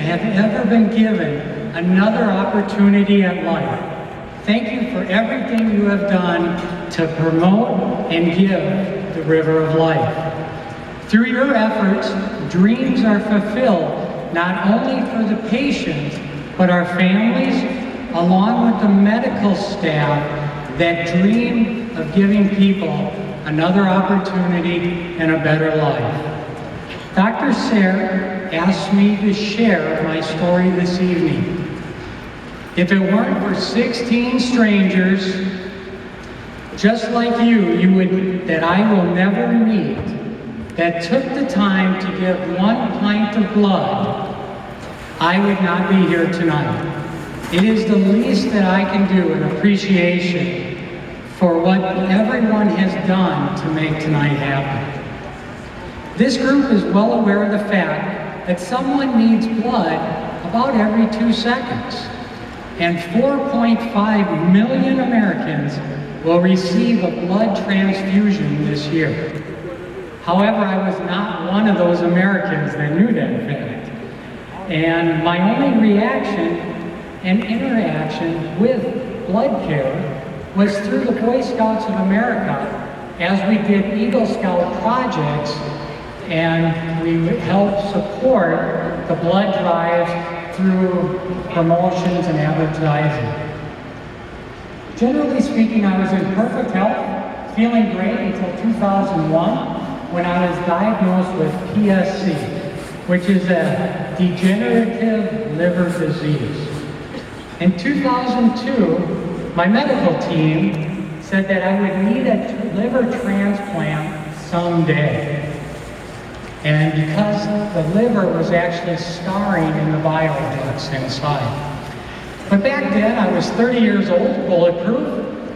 have ever been given another opportunity at life. Thank you for everything you have done to promote and give the River of Life. Through your efforts, dreams are fulfilled, not only for the patients, but our families, along with the medical staff that dream of giving people another opportunity and a better life. Dr. Sayre asked me to share my story this evening. If it weren't for 16 strangers, just like you that I will never meet, that took the time to give 1 pint of blood, I would not be here tonight. It is the least that I can do in appreciation for what everyone has done to make tonight happen. This group is well aware of the fact that someone needs blood about every 2 seconds, and 4.5 million Americans will receive a blood transfusion this year. However, I was not one of those Americans that knew that fact. And my only reaction and interaction with Bloodcare was through the Boy Scouts of America, as we did Eagle Scout projects and we helped support the blood drives through promotions and advertising. Generally speaking, I was in perfect health, feeling great until 2001, when I was diagnosed with PSC, which is a degenerative liver disease. In 2002, my medical team said that I would need a liver transplant someday. And because the liver was actually scarring in the bile ducts inside. But back then, I was 30 years old, bulletproof,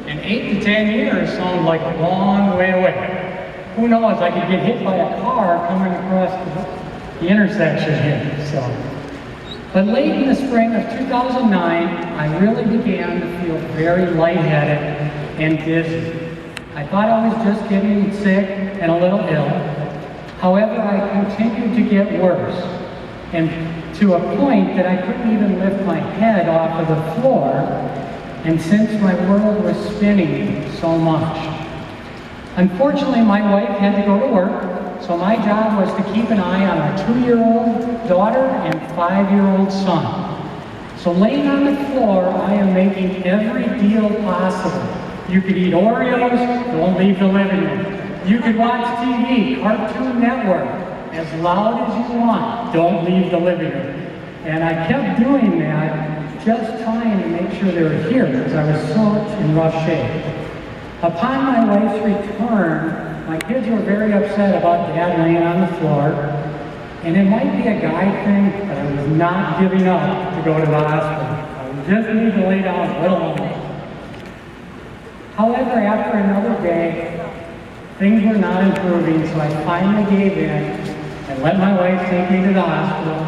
and 8 to 10 years sounded like a long way away. Who knows, I could get hit by a car coming across the intersection here, so. But late in the spring of 2009, I really began to feel very lightheaded and dizzy. I thought I was just getting sick and a little ill. However, I continued to get worse, and to a point that I couldn't even lift my head off of the floor, and since my world was spinning so much. Unfortunately, my wife had to go to work, so my job was to keep an eye on our 2-year-old daughter and 5-year-old son. So laying on the floor, I am making every deal possible. You could eat Oreos, don't leave the living room. You could watch TV, Cartoon Network, as loud as you want, don't leave the living room. And I kept doing that, just trying to make sure they were here, because I was so in rough shape. Upon my wife's return, my kids were very upset about Dad laying on the floor, and it might be a guy thing, but I was not giving up to go to the hospital. I just need to lay down a little longer. However, after another day, things were not improving, so I finally gave in and let my wife take me to the hospital.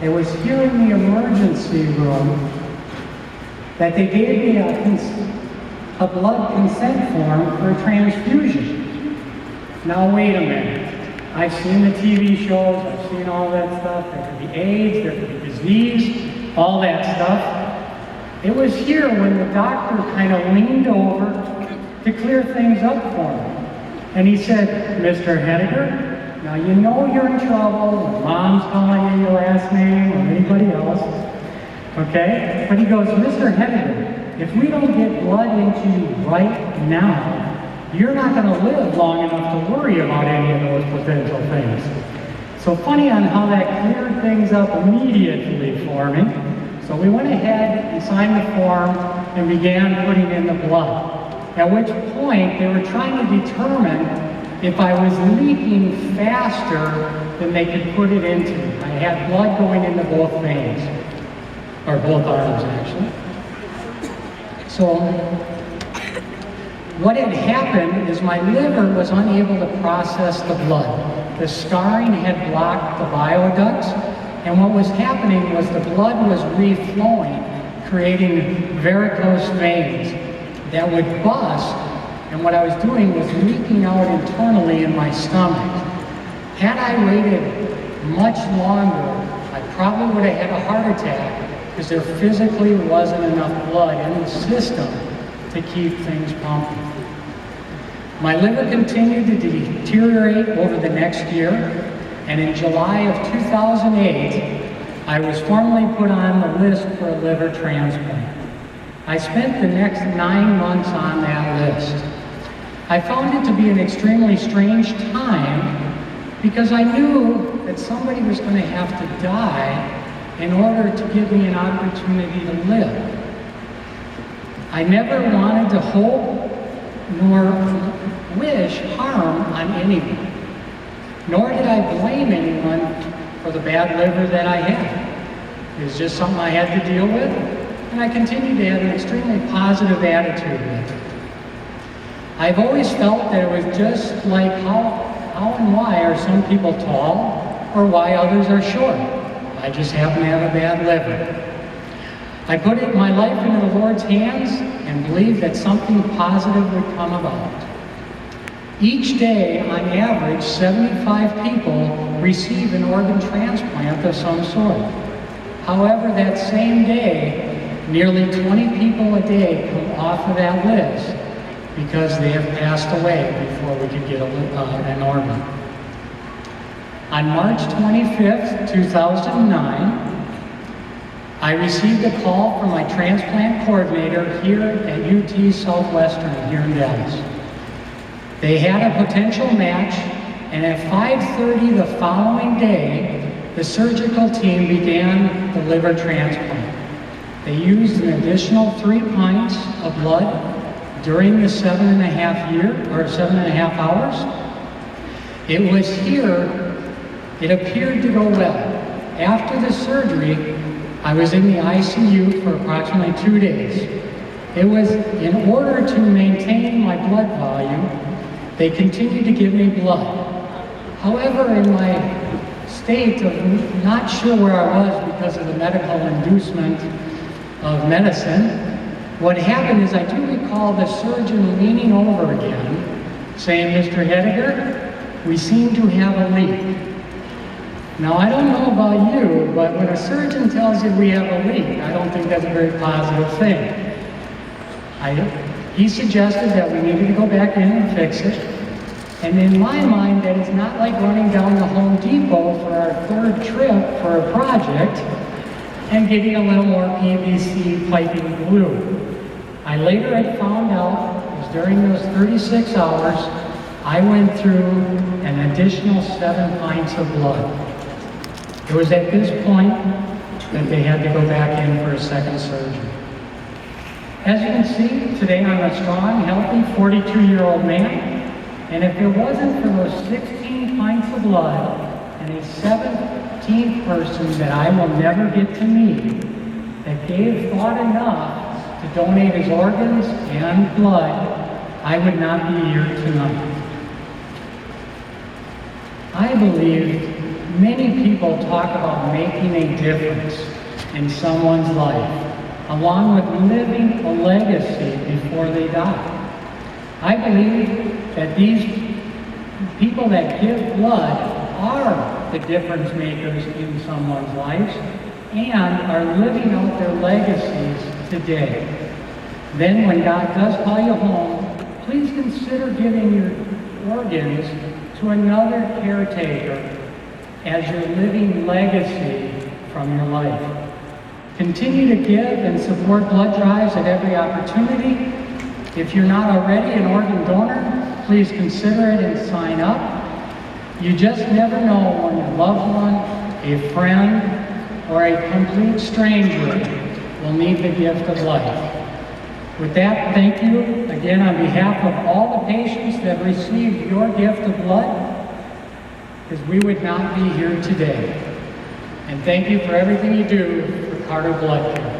It was here in the emergency room that they gave me a blood consent form for a transfusion. Now wait a minute. I've seen the TV shows, I've seen all that stuff. There could be AIDS, there could be disease, all that stuff. It was here when the doctor kind of leaned over to clear things up for me. And he said, Mr. Hediger, now you know you're in trouble when Mom's calling you your last name or anybody else, okay? But he goes, Mr. Hediger, if we don't get blood into you right now, you're not going to live long enough to worry about any of those potential things. So funny on how that cleared things up immediately for me. So we went ahead and signed the form and began putting in the blood. At which point they were trying to determine if I was leaking faster than they could put it into. I had blood going into both veins, or both arms actually. So what had happened is my liver was unable to process the blood. The scarring had blocked the bile ducts, and what was happening was the blood was reflowing, creating varicose veins that would bust, and what I was doing was leaking out internally in my stomach. Had I waited much longer, I probably would have had a heart attack because there physically wasn't enough blood in the system to keep things pumping. My liver continued to deteriorate over the next year, and in July of 2008, I was formally put on the list for a liver transplant. I spent the next 9 months on that list. I found it to be an extremely strange time because I knew that somebody was going to have to die in order to give me an opportunity to live. I never wanted to hope nor wish harm on anyone, nor did I blame anyone for the bad liver that I had. It was just something I had to deal with, and I continue to have an extremely positive attitude with it. I've always felt that it was just like how and why are some people tall or why others are short. I just happen to have a bad liver. I put my life into the Lord's hands and believed that something positive would come about. Each day, on average, 75 people receive an organ transplant of some sort. However, that same day, nearly 20 people a day come off of that list because they have passed away before we could get an organ. On March 25th, 2009, I received a call from my transplant coordinator here at UT Southwestern here in Dallas. They had a potential match, and at 5:30 the following day, the surgical team began the liver transplant. They used an additional 3 pints of blood during the 7.5 hours. It was here, it appeared to go well. After the surgery, I was in the ICU for approximately 2 days. It was in order to maintain my blood volume, they continued to give me blood. However, in my state of not sure where I was because of the medical inducement of medicine, what happened is I do recall the surgeon leaning over again, saying, "Mr. Hediger, we seem to have a leak." Now, I don't know about you, but when a surgeon tells you we have a leak, I don't think that's a very positive thing. He suggested that we needed to go back in and fix it. And in my mind, that it's not like running down to Home Depot for our 3rd trip for a project and getting a little more PVC piping glue. I later had found out, it was during those 36 hours, I went through an additional 7 pints of blood. It was at this point that they had to go back in for a second surgery. As you can see, today I'm a strong, healthy 42-year-old man, and if it wasn't for those 16 pints of blood and a 17th person that I will never get to meet that gave thought enough to donate his organs and blood, I would not be here tonight. I believe many people talk about making a difference in someone's life, along with living a legacy before they die. I believe that these people that give blood are the difference makers in someone's lives and are living out their legacies today. Then when God does call you home, please consider giving your organs to another caretaker as your living legacy from your life. Continue to give and support blood drives at every opportunity. If you're not already an organ donor, please consider it and sign up. You just never know when a loved one, a friend, or a complete stranger will need the gift of life. With that, thank you again on behalf of all the patients that have received your gift of blood, because we would not be here today. And thank you for everything you do for Carter Bloodcare.